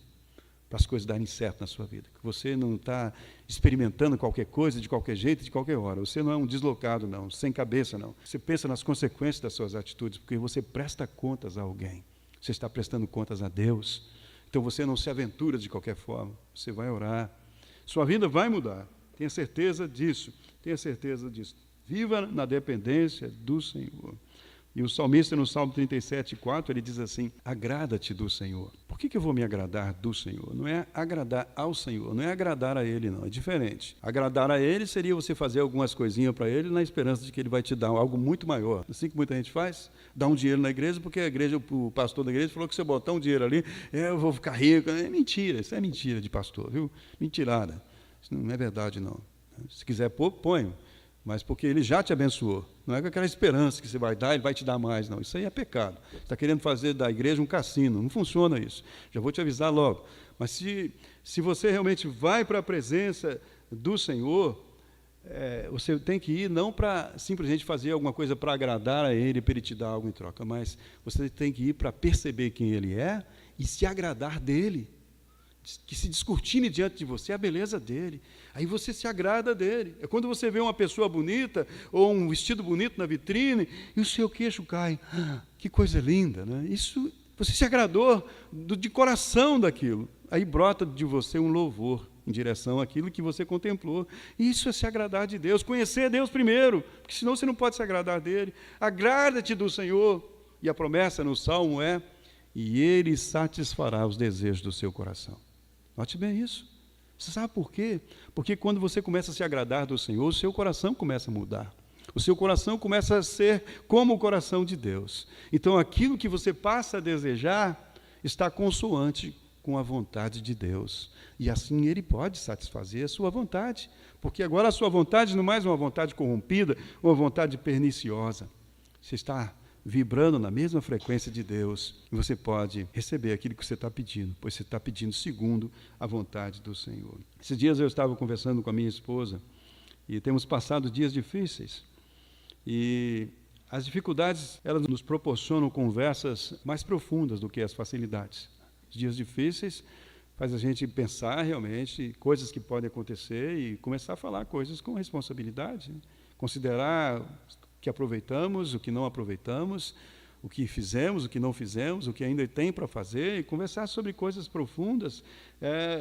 para as coisas darem certo na sua vida. Que você não está experimentando qualquer coisa, de qualquer jeito, de qualquer hora. Você não é um deslocado, não. Sem cabeça, não. Você pensa nas consequências das suas atitudes, porque você presta contas a alguém. Você está prestando contas a Deus. Então você não se aventura de qualquer forma, você vai orar, sua vida vai mudar, Tenha certeza disso. Tenha certeza disso. Viva na dependência do Senhor. E o salmista, no Salmo 37:4, ele diz assim: agrada-te do Senhor. Por que eu vou me agradar do Senhor? Não é agradar ao Senhor, não é agradar a Ele, não, é diferente. Agradar a Ele seria você fazer algumas coisinhas para Ele na esperança de que Ele vai te dar algo muito maior. Assim que muita gente faz, dá um dinheiro na igreja, porque a igreja, o pastor da igreja falou que se eu botar um dinheiro ali, eu vou ficar rico. É mentira, isso é mentira de pastor, viu? Mentirada. Isso não é verdade, não. Se quiser pôr, põe. Mas porque Ele já te abençoou. Não é com aquela esperança que você vai dar, Ele vai te dar mais, não. Isso aí é pecado. Você está querendo fazer da igreja um cassino. Não funciona isso. Já vou te avisar logo. Mas se você realmente vai para a presença do Senhor, você tem que ir não para simplesmente fazer alguma coisa para agradar a Ele, para Ele te dar algo em troca, mas você tem que ir para perceber quem Ele é e se agradar dEle. Que se descortine diante de você a beleza dele. Aí você se agrada dele. É quando você vê uma pessoa bonita ou um vestido bonito na vitrine e o seu queixo cai. Que coisa linda, né? Isso, você se agradou de coração daquilo. Aí brota de você um louvor em direção àquilo que você contemplou. Isso é se agradar de Deus, conhecer Deus primeiro, porque senão você não pode se agradar dele. Agrada-te do Senhor. E a promessa no Salmo é: e Ele satisfará os desejos do seu coração. Note bem isso. Você sabe por quê? Porque quando você começa a se agradar do Senhor, o seu coração começa a mudar. O seu coração começa a ser como o coração de Deus. Então, aquilo que você passa a desejar está consoante com a vontade de Deus. E assim Ele pode satisfazer a sua vontade. Porque agora a sua vontade não é mais uma vontade corrompida, uma vontade perniciosa. Você está vibrando na mesma frequência de Deus, e você pode receber aquilo que você está pedindo, pois você está pedindo segundo a vontade do Senhor. Esses dias eu estava conversando com a minha esposa, e temos passado dias difíceis, e as dificuldades, elas nos proporcionam conversas mais profundas do que as facilidades. Os dias difíceis faz a gente pensar realmente coisas que podem acontecer e começar a falar coisas com responsabilidade, né? Considerar o que aproveitamos, o que não aproveitamos, o que fizemos, o que não fizemos, o que ainda tem para fazer, e conversar sobre coisas profundas,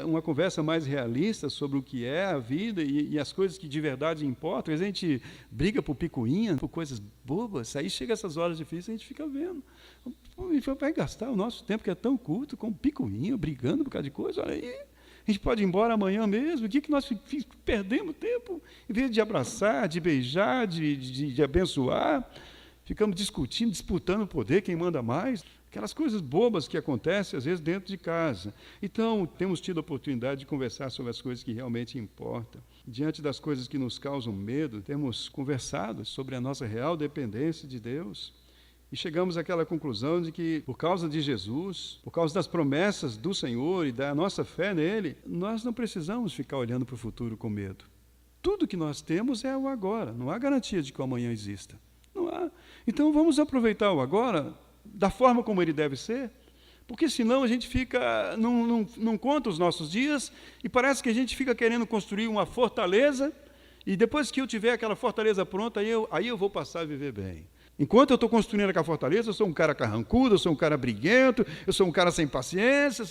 uma conversa mais realista sobre o que é a vida e as coisas que de verdade importam. A gente briga por picuinha, por coisas bobas, aí chega essas horas difíceis e a gente fica vendo. Vai gastar o nosso tempo, que é tão curto, com picuinha, brigando por causa de coisa, olha aí. A gente pode ir embora amanhã mesmo. O que nós perdemos tempo? Em vez de abraçar, de beijar, de abençoar, ficamos discutindo, disputando o poder, quem manda mais. Aquelas coisas bobas que acontecem, às vezes, dentro de casa. Então, temos tido a oportunidade de conversar sobre as coisas que realmente importam. Diante das coisas que nos causam medo, temos conversado sobre a nossa real dependência de Deus. E chegamos àquela conclusão de que, por causa de Jesus, por causa das promessas do Senhor e da nossa fé nele, nós não precisamos ficar olhando para o futuro com medo. Tudo que nós temos é o agora, não há garantia de que o amanhã exista. Não há. Então vamos aproveitar o agora da forma como ele deve ser, porque senão a gente fica, não conta os nossos dias e parece que a gente fica querendo construir uma fortaleza e depois que eu tiver aquela fortaleza pronta, aí eu vou passar a viver bem. Enquanto eu estou construindo aquela fortaleza, eu sou um cara carrancudo, eu sou um cara briguento, eu sou um cara sem paciência,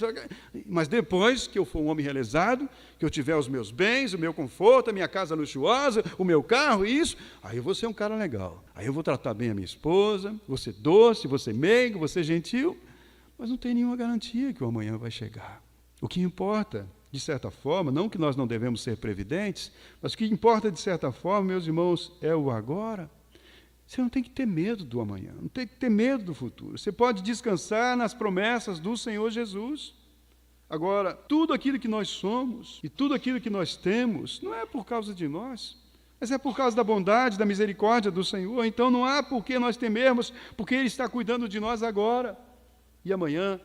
mas depois que eu for um homem realizado, que eu tiver os meus bens, o meu conforto, a minha casa luxuosa, o meu carro, isso, aí eu vou ser um cara legal. Aí eu vou tratar bem a minha esposa, vou ser doce, vou ser meigo, vou ser gentil, mas não tem nenhuma garantia que o amanhã vai chegar. O que importa, de certa forma, não que nós não devemos ser previdentes, mas o que importa, de certa forma, meus irmãos, é o agora. Você não tem que ter medo do amanhã, não tem que ter medo do futuro. Você pode descansar nas promessas do Senhor Jesus. Agora, tudo aquilo que nós somos e tudo aquilo que nós temos não é por causa de nós, mas é por causa da bondade, da misericórdia do Senhor. Então não há por que nós temermos, porque Ele está cuidando de nós agora. E amanhã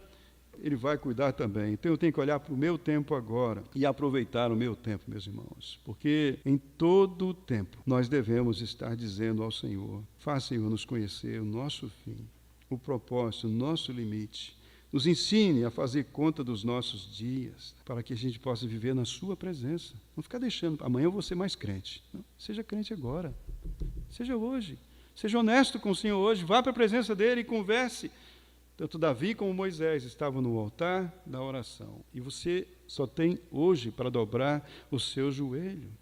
Ele vai cuidar também. Então eu tenho que olhar para o meu tempo agora e aproveitar o meu tempo, meus irmãos. Porque em todo o tempo nós devemos estar dizendo ao Senhor: faça, Senhor, nos conhecer o nosso fim, o propósito, o nosso limite. Nos ensine a fazer conta dos nossos dias, para que a gente possa viver na sua presença. Não ficar deixando, amanhã eu vou ser mais crente. Não, seja crente agora. Seja hoje. Seja honesto com o Senhor hoje. Vá para a presença dEle e converse. Tanto Davi como Moisés estavam no altar da oração. E você só tem hoje para dobrar o seu joelho.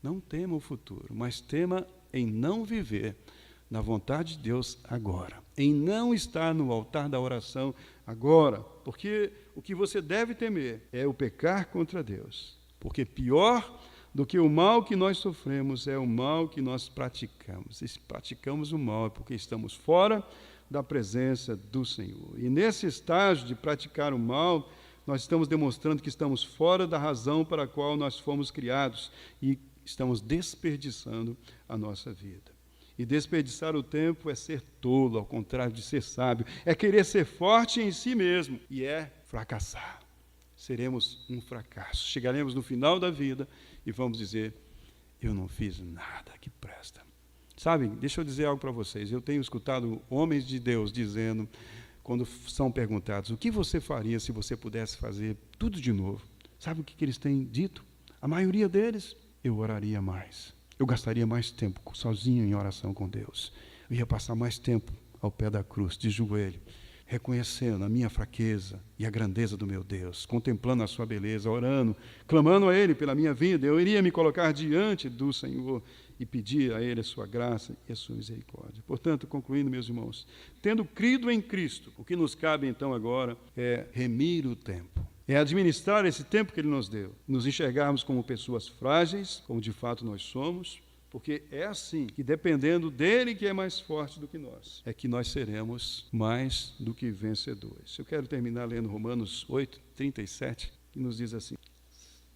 Não tema o futuro, mas tema em não viver na vontade de Deus agora, em não estar no altar da oração agora, porque o que você deve temer é o pecar contra Deus, porque pior do que o mal que nós sofremos é o mal que nós praticamos. E se praticamos o mal é porque estamos fora da presença do Senhor. E nesse estágio de praticar o mal, nós estamos demonstrando que estamos fora da razão para a qual nós fomos criados e estamos desperdiçando a nossa vida. E desperdiçar o tempo é ser tolo, ao contrário de ser sábio. É querer ser forte em si mesmo e é fracassar. Seremos um fracasso. Chegaremos no final da vida e vamos dizer, eu não fiz nada que presta. Sabe, deixa eu dizer algo para vocês. Eu tenho escutado homens de Deus dizendo, quando são perguntados, o que você faria se você pudesse fazer tudo de novo? Sabe o que eles têm dito? A maioria deles, eu oraria mais. Eu gastaria mais tempo sozinho em oração com Deus. Eu ia passar mais tempo ao pé da cruz, de joelho, reconhecendo a minha fraqueza e a grandeza do meu Deus, contemplando a sua beleza, orando, clamando a Ele pela minha vida. Eu iria me colocar diante do Senhor e pedir a Ele a sua graça e a sua misericórdia. Portanto, concluindo, meus irmãos, tendo crido em Cristo, o que nos cabe então agora é remir o tempo. É administrar esse tempo que Ele nos deu, nos enxergarmos como pessoas frágeis, como de fato nós somos, porque é assim que, dependendo dEle, que é mais forte do que nós, é que nós seremos mais do que vencedores. Eu quero terminar lendo Romanos 8, 37, que nos diz assim: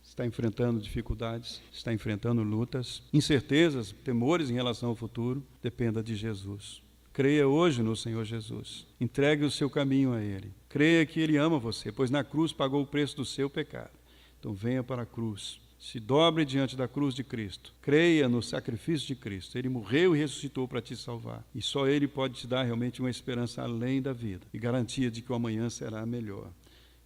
está enfrentando dificuldades, está enfrentando lutas, incertezas, temores em relação ao futuro, dependa de Jesus. Creia hoje no Senhor Jesus. Entregue o seu caminho a Ele. Creia que Ele ama você, pois na cruz pagou o preço do seu pecado. Então venha para a cruz. Se dobre diante da cruz de Cristo. Creia no sacrifício de Cristo. Ele morreu e ressuscitou para te salvar. E só Ele pode te dar realmente uma esperança além da vida e garantia de que o amanhã será melhor.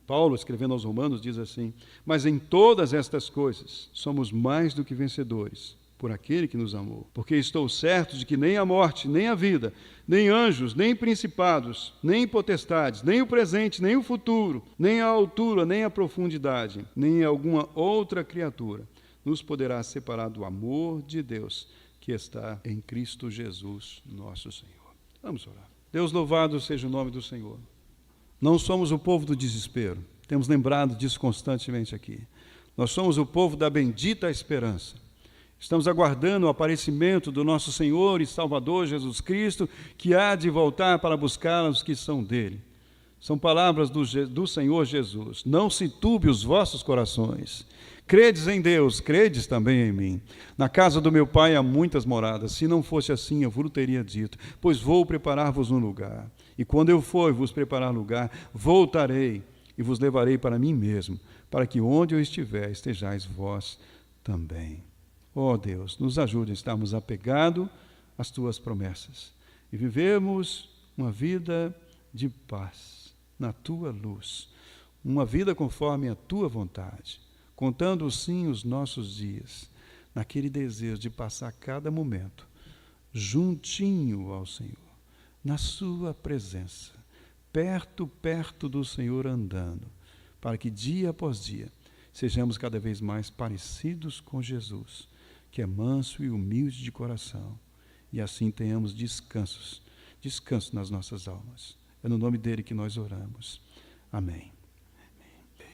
Paulo, escrevendo aos Romanos, diz assim: mas em todas estas coisas somos mais do que vencedores por aquele que nos amou. Porque estou certo de que nem a morte, nem a vida, nem anjos, nem principados, nem potestades, nem o presente, nem o futuro, nem a altura, nem a profundidade, nem alguma outra criatura nos poderá separar do amor de Deus que está em Cristo Jesus, nosso Senhor. Vamos orar. Deus, louvado seja o nome do Senhor. Não somos o povo do desespero. Temos lembrado disso constantemente aqui. Nós somos o povo da bendita esperança. Estamos aguardando o aparecimento do nosso Senhor e Salvador Jesus Cristo, que há de voltar para buscar os que são dele. São palavras do Senhor Jesus. Não se turbe os vossos corações. Credes em Deus, credes também em mim. Na casa do meu Pai há muitas moradas. Se não fosse assim, eu vos teria dito, pois vou preparar-vos um lugar. E quando eu for vos preparar lugar, voltarei e vos levarei para mim mesmo, para que onde eu estiver, estejais vós também. Ó Deus, nos ajude a estarmos apegados às Tuas promessas e vivemos uma vida de paz, na Tua luz, uma vida conforme a Tua vontade, contando sim os nossos dias, naquele desejo de passar cada momento juntinho ao Senhor, na Sua presença, perto do Senhor andando, para que dia após dia sejamos cada vez mais parecidos com Jesus, que é manso e humilde de coração, e assim tenhamos descanso nas nossas almas. É no nome dele que nós oramos. Amém.